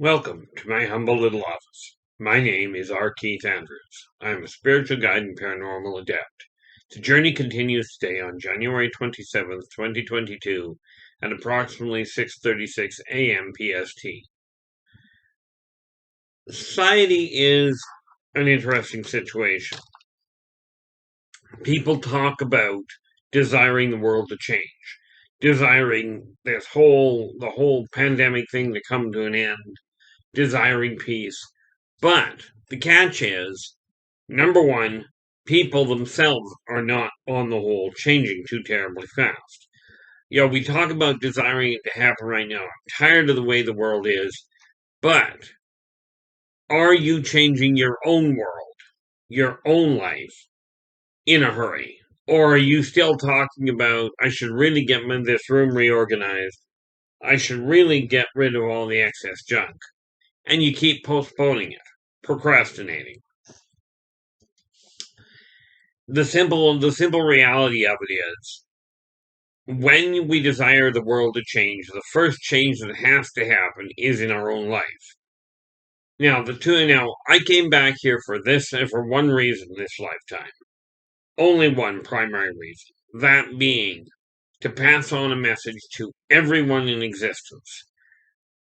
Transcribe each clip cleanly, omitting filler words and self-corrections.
Welcome to my humble little office. My name is R. Keith Andrews. I am a spiritual guide and paranormal adept. The journey continues today on January 27th, 2022 at approximately 6:36 a.m. PST. Society is an interesting situation. People talk about desiring the world to change, desiring the whole pandemic thing to come to an end, desiring peace. But the catch is, number one, people themselves are not, on the whole, changing too terribly fast. We talk about desiring it to happen right now. I'm tired of the way the world is, but are you changing your own world, your own life, in a hurry? Or are you still talking about, I should really get this room reorganized? I should really get rid of all the excess junk. And you keep postponing it, procrastinating. The simple reality of it is, when we desire the world to change, the first change that has to happen is in our own life. Now, I came back here for this and for one reason this lifetime. Only one primary reason. That being to pass on a message to everyone in existence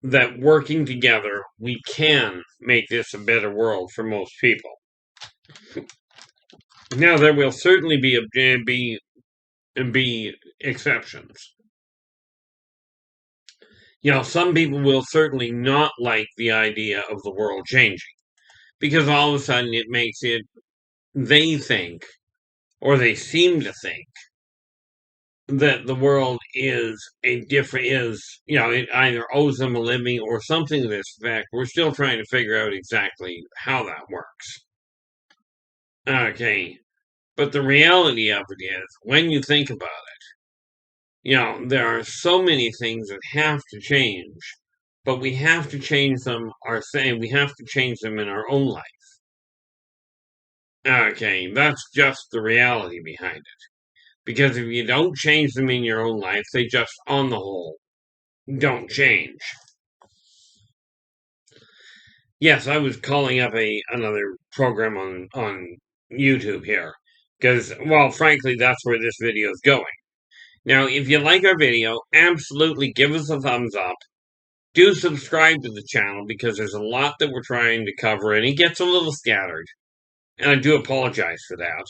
that working together, we can make this a better world for most people. Now, there will certainly be exceptions. Some people will certainly not like the idea of the world changing because all of a sudden it makes they think, or they seem to think, that the world is it either owes them a living or something to this effect. We're still trying to figure out exactly how that works. Okay. But the reality of it is, when you think about it, there are so many things that have to change, but we have to change them we have to change them in our own life. Okay, that's just the reality behind it. Because if you don't change them in your own life, they just, on the whole, don't change. Yes, I was calling up another program on YouTube here. Because, well, frankly, that's where this video is going. Now, if you like our video, absolutely give us a thumbs up. Do subscribe to the channel because there's a lot that we're trying to cover and it gets a little scattered. And I do apologize for that.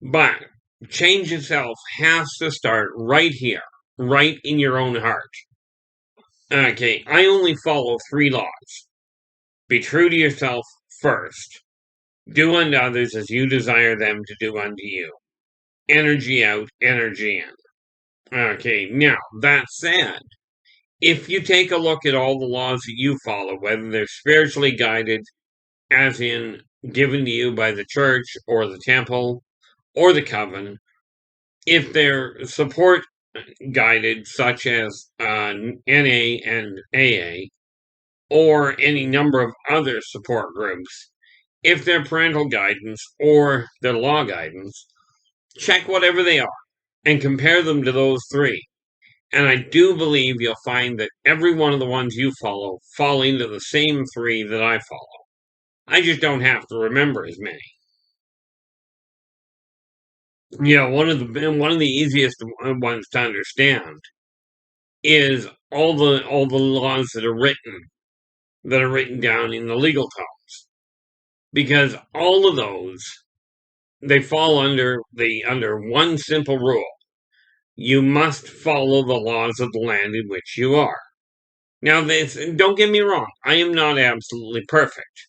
But change itself has to start right here, right in your own heart. Okay, I only follow 3 laws. Be true to yourself first. Do unto others as you desire them to do unto you. Energy out, energy in. Okay, now, that said, if you take a look at all the laws that you follow, whether they're spiritually guided, as in given to you by the church or the temple or the coven, if they're support guided, such as NA and AA, or any number of other support groups, if they're parental guidance or their law guidance, check whatever they are and compare them to those 3. And I do believe you'll find that every one of the ones you fall into the same 3 that I follow. I just don't have to remember as many. One of the easiest ones to understand is all the laws that are written down in the legal tomes, because all of those, they fall under one simple rule: you must follow the laws of the land in which you are. Now, don't get me wrong, I am not absolutely perfect.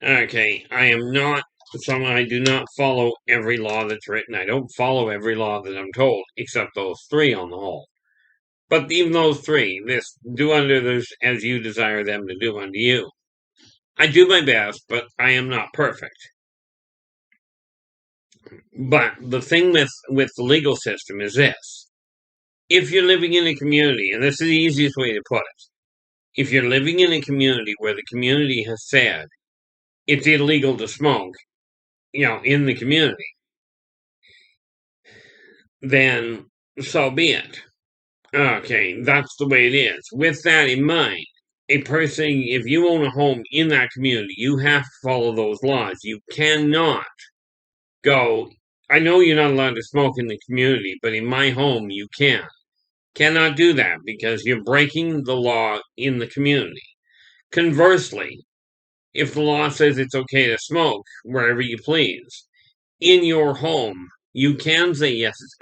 Okay, I am not someone. I do not follow every law that's written. I don't follow every law that I'm told, except those 3 on the whole. But even those 3, this do unto others as you desire them to do unto you. I do my best, but I am not perfect. But the thing with the legal system is this: if you're living in a community, and this is the easiest way to put it, if you're living in a community where the community has said it's illegal to smoke, in the community, then so be it. Okay, that's the way it is. With that in mind, a person, if you own a home in that community, you have to follow those laws. You cannot go, I know you're not allowed to smoke in the community, but in my home you can. Cannot do that because you're breaking the law in the community. Conversely, if the law says it's okay to smoke wherever you please, in your home, you can say, yes, it's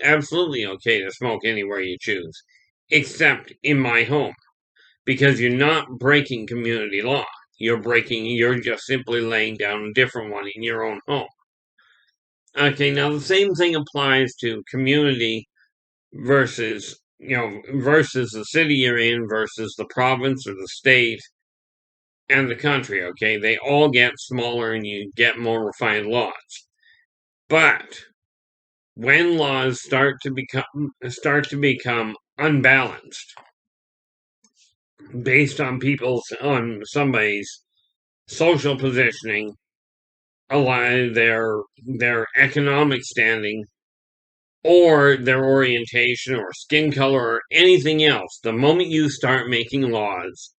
absolutely okay to smoke anywhere you choose, except in my home, because you're not breaking community law. You're just simply laying down a different one in your own home. Okay, now the same thing applies to community versus the city you're in versus the province or the state and the country, okay? They all get smaller and you get more refined laws. But when laws start to become unbalanced based on somebody's social positioning, their economic standing, or their orientation or skin color or anything else, the moment you start making laws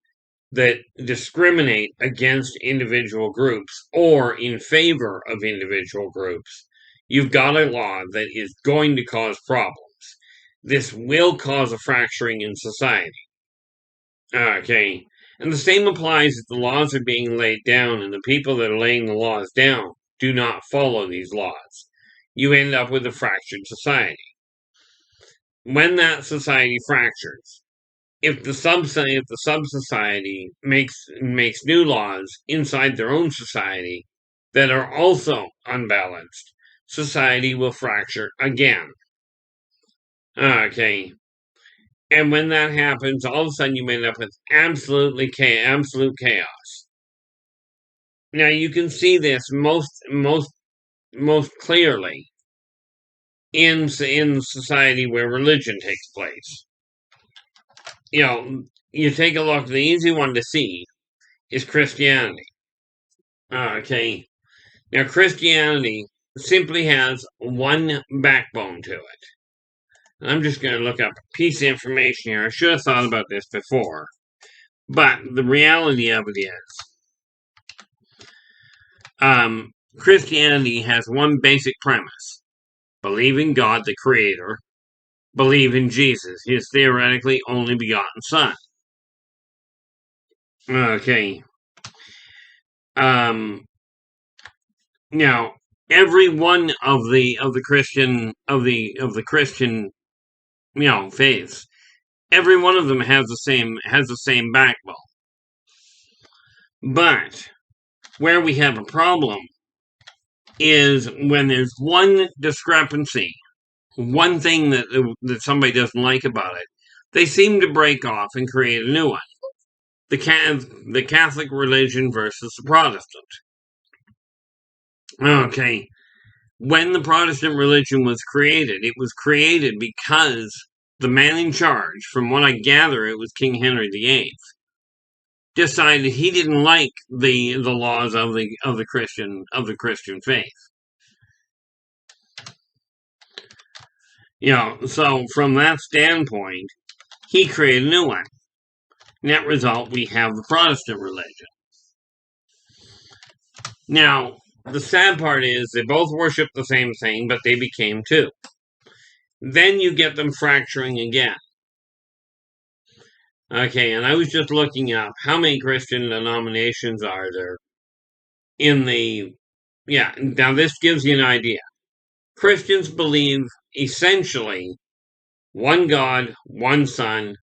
that discriminate against individual groups or in favor of individual groups, you've got a law that is going to cause problems. This will cause a fracturing in society. Okay. And the same applies if the laws are being laid down and the people that are laying the laws down do not follow these laws. You end up with a fractured society. When that society fractures, if the sub-society makes new laws inside their own society that are also unbalanced, society will fracture again. Okay. And when that happens, all of a sudden you end up with absolute chaos. Now you can see this most clearly in society where religion takes place. You take a look, the easy one to see is Christianity. Okay. Now, Christianity simply has one backbone to it. I'm just going to look up a piece of information here. I should have thought about this before. But the reality of it is, Christianity has one basic premise. Believe in God, the Creator. Believe in Jesus, His theoretically only begotten Son. Okay. Now, every one of the Christian faiths, every one of them has the same backbone. But where we have a problem is when there's one discrepancy, one thing that somebody doesn't like about it, they seem to break off and create a new one. The Catholic religion versus the Protestant. Okay. When the Protestant religion was created, it was created because the man in charge, from what I gather, it was King Henry VIII, decided he didn't like the laws of the Christian faith. So from that standpoint, he created a new one. Net result, we have the Protestant religion. Now, the sad part is they both worship the same thing, but they became two. Then you get them fracturing again. Okay, and I was just looking up how many Christian denominations are there now this gives you an idea. Christians believe essentially one God, one Son.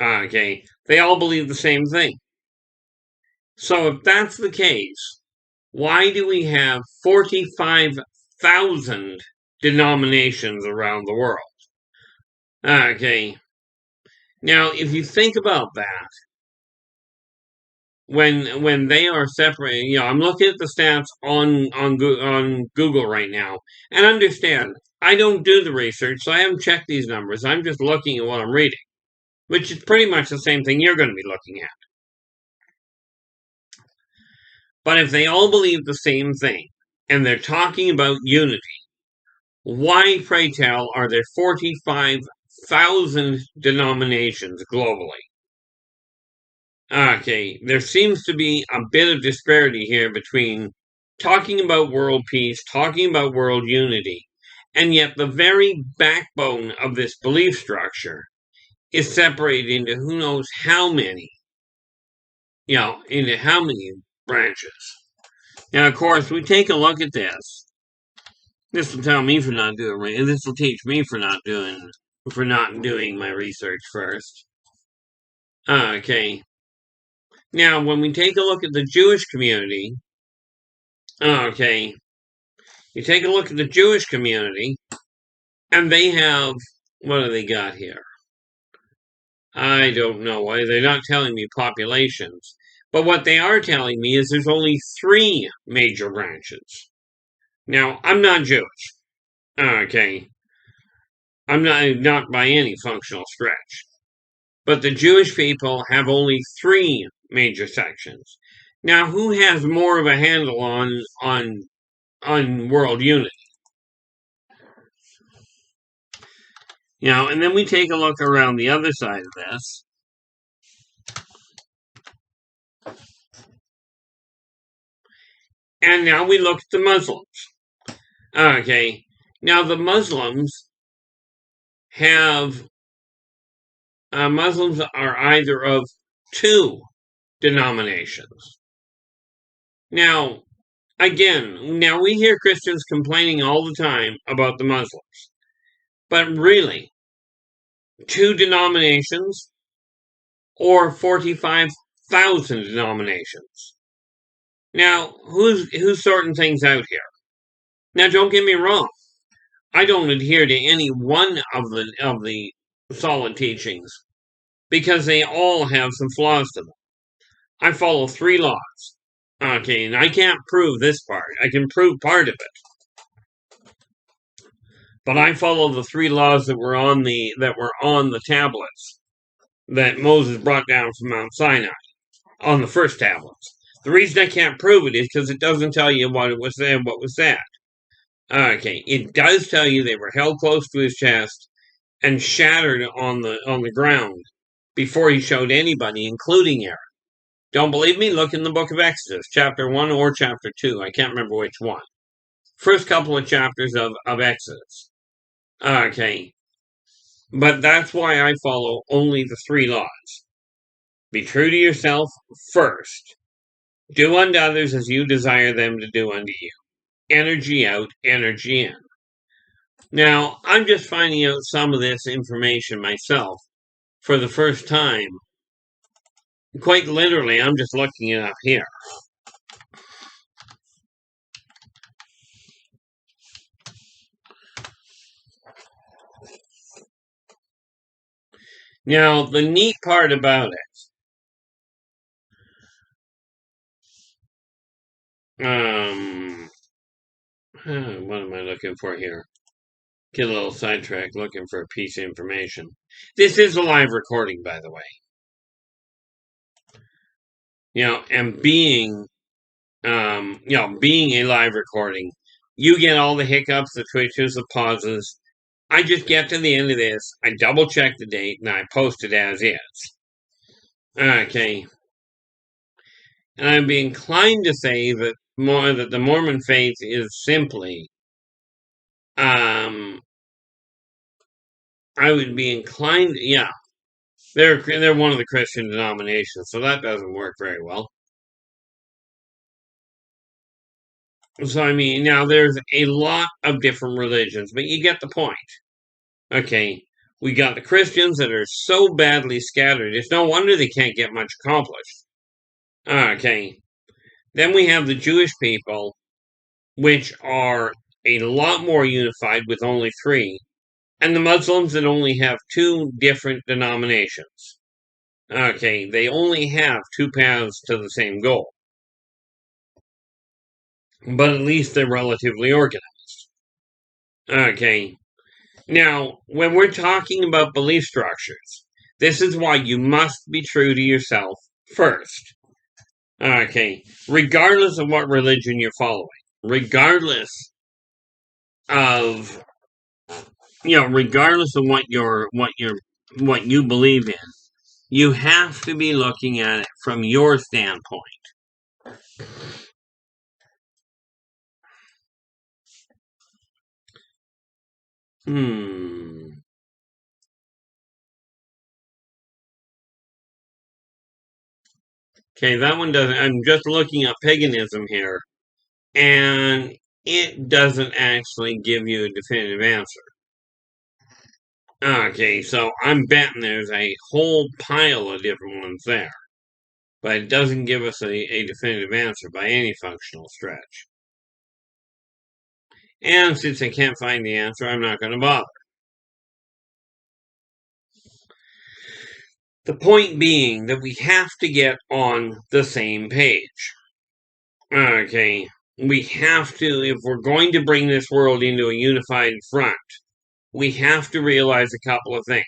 Okay, they all believe the same thing. So if that's the case, why do we have 45,000 denominations around the world? Okay. Now, if you think about that, when they are separated, I'm looking at the stats on Google right now, and understand, I don't do the research, so I haven't checked these numbers. I'm just looking at what I'm reading, which is pretty much the same thing you're going to be looking at. But if they all believe the same thing, and they're talking about unity, why, pray tell, are there 45,000 denominations globally? Okay, there seems to be a bit of disparity here between talking about world peace, talking about world unity, and yet the very backbone of this belief structure is separated into who knows how many, into how many branches. Now, of course, we take a look at this. This will tell me for not doing, and this will teach me for not doing my research first. Okay. Now, when we take a look at the Jewish community, okay, you take a look at the Jewish community, and they have, what do they got here? I don't know why. They're not telling me populations. But what they are telling me is there's only 3 major branches. Now, I'm not Jewish. Okay. I'm not by any functional stretch. But the Jewish people have only 3 major sections. Now, who has more of a handle on world unity? And then we take a look around the other side of this. And now we look at the Muslims. Okay. Now the Muslims Muslims are either of 2 denominations. Now, again, we hear Christians complaining all the time about the Muslims. But really, 2 denominations or 45,000 denominations? Now, who's sorting things out here? Now, don't get me wrong. I don't adhere to any one of the solid teachings because they all have some flaws to them. I follow 3 laws. Okay, and I can't prove this part. I can prove part of it. But I follow the 3 laws that were on the tablets that Moses brought down from Mount Sinai on the first tablets. The reason I can't prove it is because it doesn't tell you what it was said, what was said. Okay, it does tell you they were held close to his chest and shattered on the ground before he showed anybody, including Aaron. Don't believe me? Look in the book of Exodus, chapter 1 or chapter 2. I can't remember which one. First couple of chapters of Exodus. Okay. But that's why I follow only the 3 laws. Be true to yourself first. Do unto others as you desire them to do unto you. Energy out, energy in. Now, I'm just finding out some of this information myself for the first time. Quite literally, I'm just looking it up here. Now, the neat part about it, what am I looking for here? Get a little sidetracked looking for a piece of information. This is a live recording, by the way. And being a live recording, you get all the hiccups, the twitches, the pauses. I just get to the end of this, I double check the date, and I post it as is. Okay. And I'd be inclined to say that the Mormon faith is simply, I would be inclined, they're one of the Christian denominations, so that doesn't work very well. So, now there's a lot of different religions, but you get the point. Okay, we got the Christians that are so badly scattered, it's no wonder they can't get much accomplished. Okay, then we have the Jewish people, which are a lot more unified with only 3, and the Muslims that only have 2 different denominations. Okay, they only have 2 paths to the same goal. But at least they're relatively organized. Okay. Now, when we're talking about belief structures, this is why you must be true to yourself first. Okay. Regardless of what religion you're following, regardless of what you believe in, You have to be looking at it from your standpoint. Okay, that one doesn't. I'm just looking up paganism here, and it doesn't actually give you a definitive answer. Okay, so I'm betting there's a whole pile of different ones there, but it doesn't give us a definitive answer by any functional stretch. And since I can't find the answer, I'm not going to bother. The point being that we have to get on the same page. Okay, we have to, if we're going to bring this world into a unified front, we have to realize a couple of things.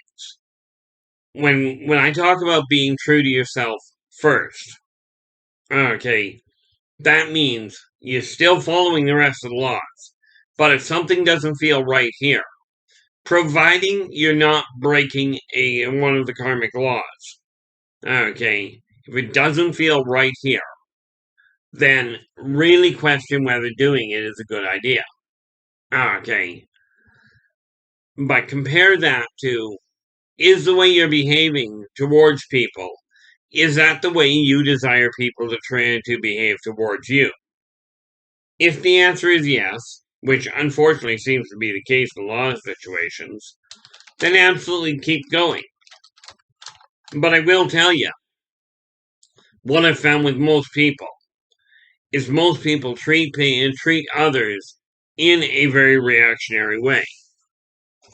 When I talk about being true to yourself first, okay, that means you're still following the rest of the laws. But if something doesn't feel right here, providing you're not breaking one of the karmic laws, okay, if it doesn't feel right here, then really question whether doing it is a good idea. Okay. But compare that to, is the way you're behaving towards people, is that the way you desire people to try to behave towards you? If the answer is yes, which unfortunately seems to be the case in a lot of situations, then absolutely keep going. But I will tell you, what I've found with most people is most people treat others in a very reactionary way.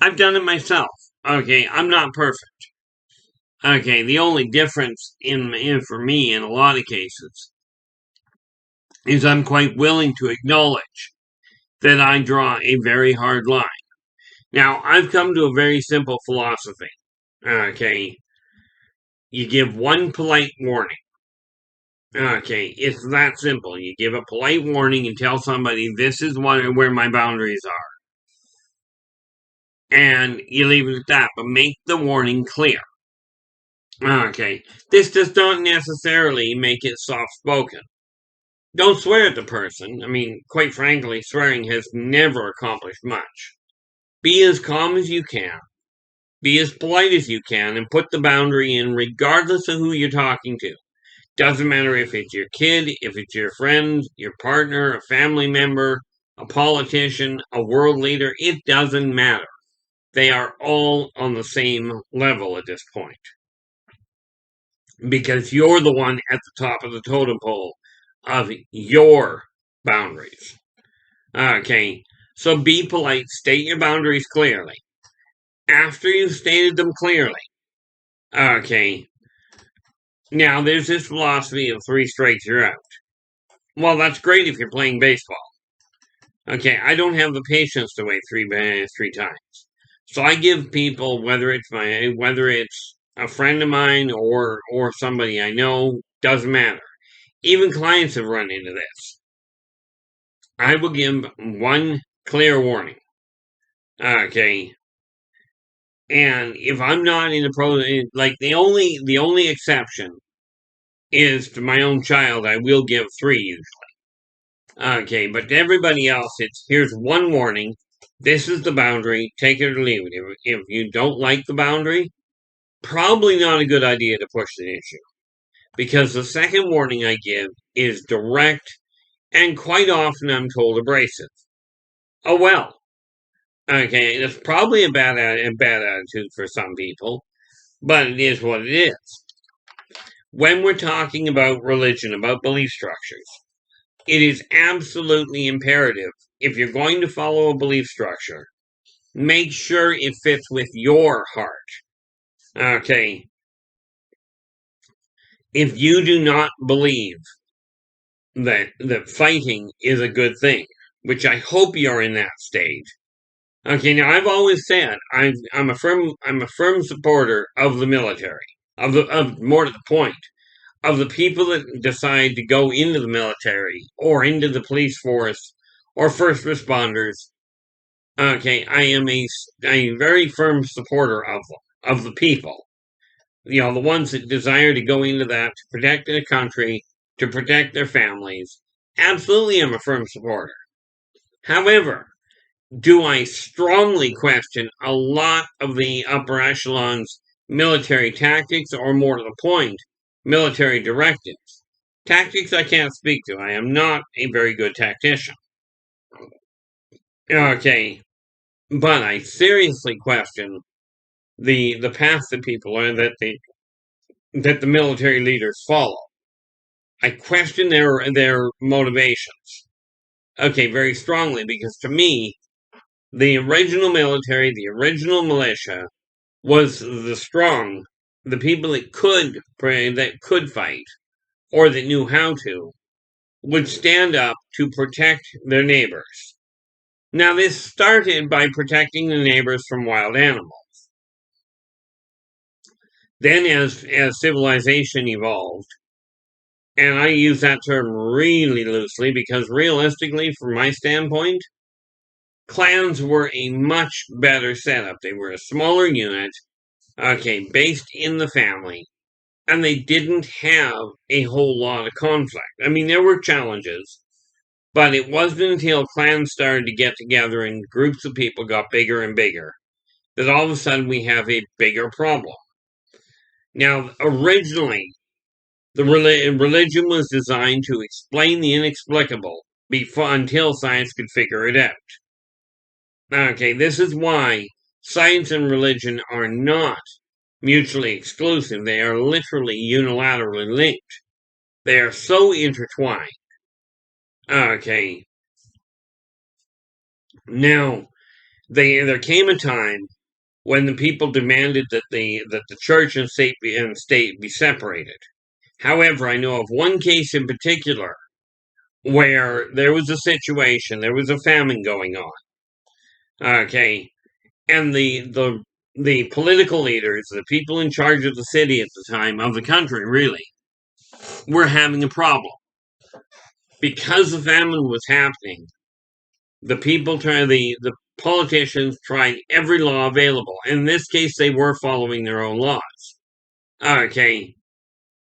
I've done it myself. Okay, I'm not perfect. Okay, the only difference in for me in a lot of cases is I'm quite willing to acknowledge that I draw a very hard line. Now, I've come to a very simple philosophy. Okay, you give one polite warning. Okay, it's that simple. You give a polite warning and tell somebody this is where my boundaries are. And you leave it at that, but make the warning clear. Okay, this does not necessarily make it soft-spoken. Don't swear at the person. I mean, quite frankly, swearing has never accomplished much. Be as calm as you can. Be as polite as you can and put the boundary in regardless of who you're talking to. Doesn't matter if it's your kid, if it's your friend, your partner, a family member, a politician, a world leader. It doesn't matter. They are all on the same level at this point. Because you're the one at the top of the totem pole of your boundaries. Okay, so be polite, state your boundaries clearly. After you've stated them clearly, okay, now there's this philosophy of 3 strikes, you're out. Well, that's great if you're playing baseball. Okay, I don't have the patience to wait three times. So I give people, whether it's a friend of mine or somebody I know, doesn't matter. Even clients have run into this. I will give one clear warning. Okay. And if I'm not in the like the only exception is to my own child, I will give 3 usually. Okay, but to everybody else, it's here's one warning. This is the boundary. Take it or leave it. If you don't like the boundary, probably not a good idea to push the issue. Because the second warning I give is direct, and quite often I'm told abrasive. Oh well. Okay, it's probably a bad attitude for some people, but it is what it is. When we're talking about religion, about belief structures, it is absolutely imperative, if you're going to follow a belief structure, make sure it fits with your heart. Okay. If you do not believe that fighting is a good thing, which I hope you're in that stage. Okay, now I've always said I'm a firm supporter of the military, of more to the point, of the people that decide to go into the military or into the police force or first responders. Okay, I am a very firm supporter of them, of the people. the ones that desire to go into that to protect their country, to protect their families, absolutely I'm a firm supporter. However, do I strongly question a lot of the upper echelons military tactics, or more to the point, military directives? Tactics I can't speak to. I am not a very good tactician. Okay, but I seriously question the path that people are that the military leaders follow. I question their motivations. Okay, very strongly, because to me, the original military, the original militia, was the strong, the people that could fight, or that knew how to, would stand up to protect their neighbors. Now, this started by protecting the neighbors from wild animals. Then, as civilization evolved, and I use that term really loosely because realistically, from my standpoint, clans were a much better setup. They were a smaller unit, okay, based in the family, and they didn't have a whole lot of conflict. I mean, there were challenges, but it wasn't until clans started to get together and groups of people got bigger and bigger that all of a sudden we have a bigger problem. Now, originally, the religion was designed to explain the inexplicable until science could figure it out. Okay, this is why science and religion are not mutually exclusive. They are literally unilaterally linked. They are so intertwined. Okay, now there came a time when the people demanded that the church and state be separated. However, I know of one case in particular where there was a situation, there was a famine going on. Okay, and the political leaders, the people in charge of the city at the time, of the country really, were having a problem. Because the famine was happening, the politicians tried every law available. In this case, they were following their own laws. Okay,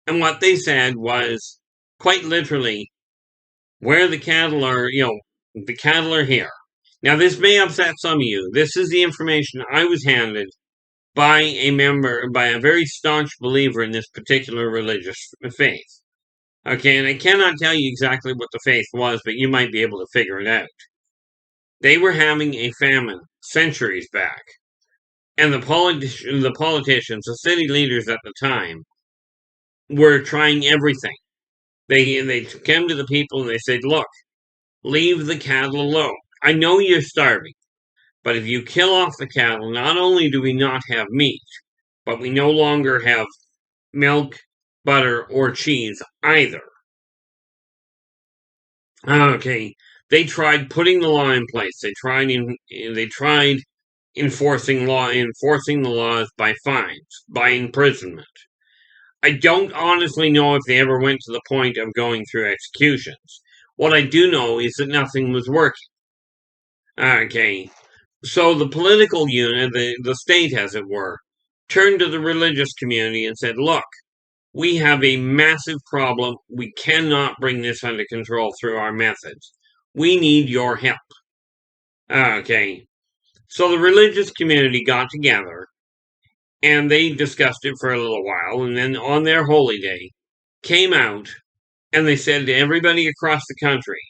and what they said was, quite literally, where the cattle are, the cattle are here. Now, this may upset some of you. This is the information I was handed by a very staunch believer in this particular religious faith. Okay, and I cannot tell you exactly what the faith was, but you might be able to figure it out. They were having a famine centuries back, and the politicians, the city leaders at the time, were trying everything. They came to the people and they said, "Look, leave the cattle alone. I know you're starving, but if you kill off the cattle, not only do we not have meat, but we no longer have milk, butter, or cheese either." Okay, they tried putting the law in place. They tried enforcing the laws by fines, by imprisonment. I don't honestly know if they ever went to the point of going through executions. What I do know is that nothing was working. Okay, so the political unit, the state as it were, turned to the religious community and said, "Look, we have a massive problem. We cannot bring this under control through our methods. We need your help." Okay, so the religious community got together and they discussed it for a little while, and then on their holy day, came out and they said to everybody across the country,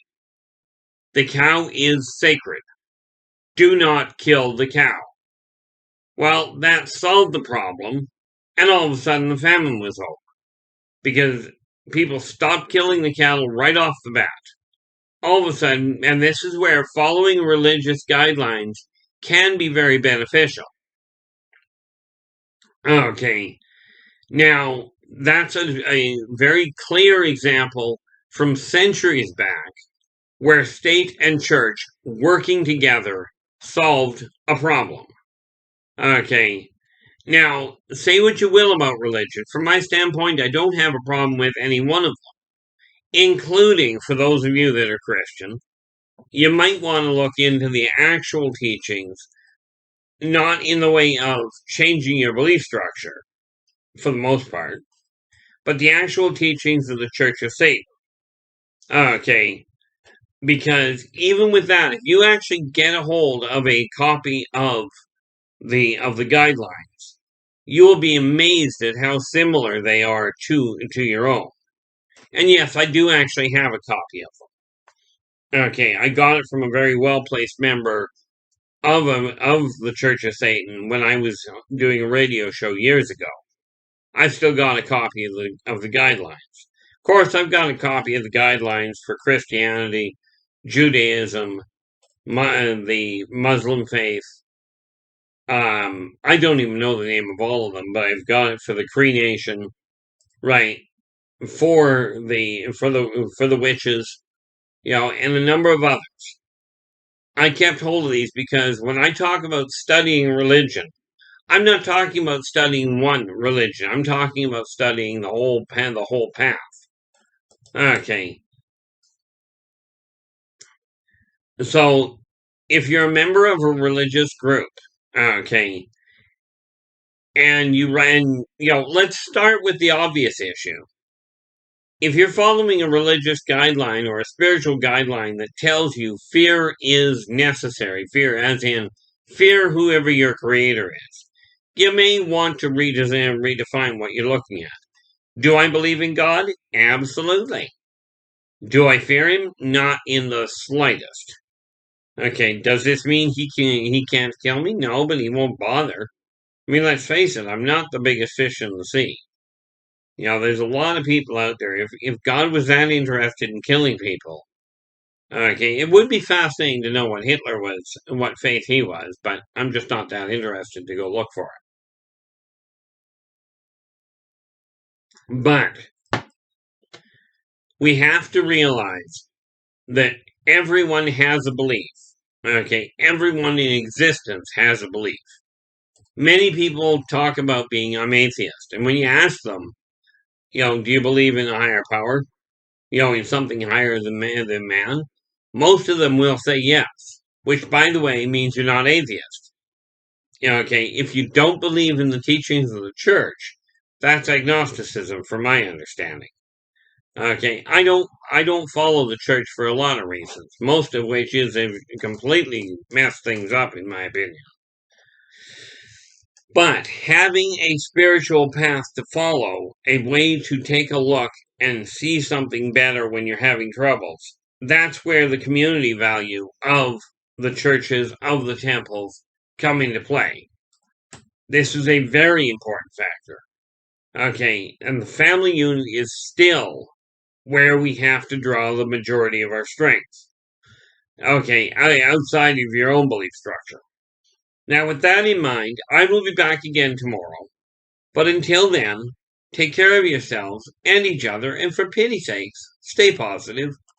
"The cow is sacred. Do not kill the cow." Well, that solved the problem, and all of a sudden the famine was over because people stopped killing the cattle right off the bat. All of a sudden, and this is where following religious guidelines can be very beneficial. Okay, now that's a very clear example from centuries back where state and church working together solved a problem. Okay, now say what you will about religion. From my standpoint, I don't have a problem with any one of them, including for those of you that are Christian. You might want to look into the actual teachings, not in the way of changing your belief structure. for the most part, but the actual teachings of the Church of Satan. Okay, because even with that, if you actually get a hold of a copy of the guidelines, you will be amazed at how similar they are to your own. And yes, I do actually have a copy of them. Okay, I got it from a very well-placed member of the Church of Satan when I was doing a radio show years ago. I've still got a copy of the guidelines. Of course, I've got a copy of the guidelines for Christianity, Judaism, the Muslim faith. I don't even know the name of all of them, but I've got it for the Cree Nation, right? For the witches, and a number of others. I kept hold of these because when I talk about studying religion, I'm not talking about studying one religion. I'm talking about studying the whole path. Okay. So, if you're a member of a religious group, okay, and let's start with the obvious issue. If you're following a religious guideline or a spiritual guideline that tells you fear is necessary, fear as in fear whoever your creator is, you may want to redefine what you're looking at. Do I believe in God? Absolutely. Do I fear him? Not in the slightest. Okay, does this mean he can't kill me? No, but he won't bother. I mean, let's face it, I'm not the biggest fish in the sea. There's a lot of people out there. If God was that interested in killing people, okay, it would be fascinating to know what Hitler was and what faith he was, but I'm just not that interested to go look for it. But we have to realize that everyone has a belief. Okay, everyone in existence has a belief. Many people talk about being an atheist, and when you ask them, do you believe in a higher power? In something higher than man? Most of them will say yes, which, by the way, means you're not atheist. Okay, if you don't believe in the teachings of the church, that's agnosticism, from my understanding. Okay, I don't follow the church for a lot of reasons, most of which is they've completely messed things up, in my opinion. But having a spiritual path to follow, a way to take a look and see something better when you're having troubles, that's where the community value of the churches, of the temples, come into play. This is a very important factor. Okay, and the family unit is still where we have to draw the majority of our strength. Okay, outside of your own belief structure. Now, with that in mind, I will be back again tomorrow. But until then, take care of yourselves and each other, and for pity's sakes, stay positive.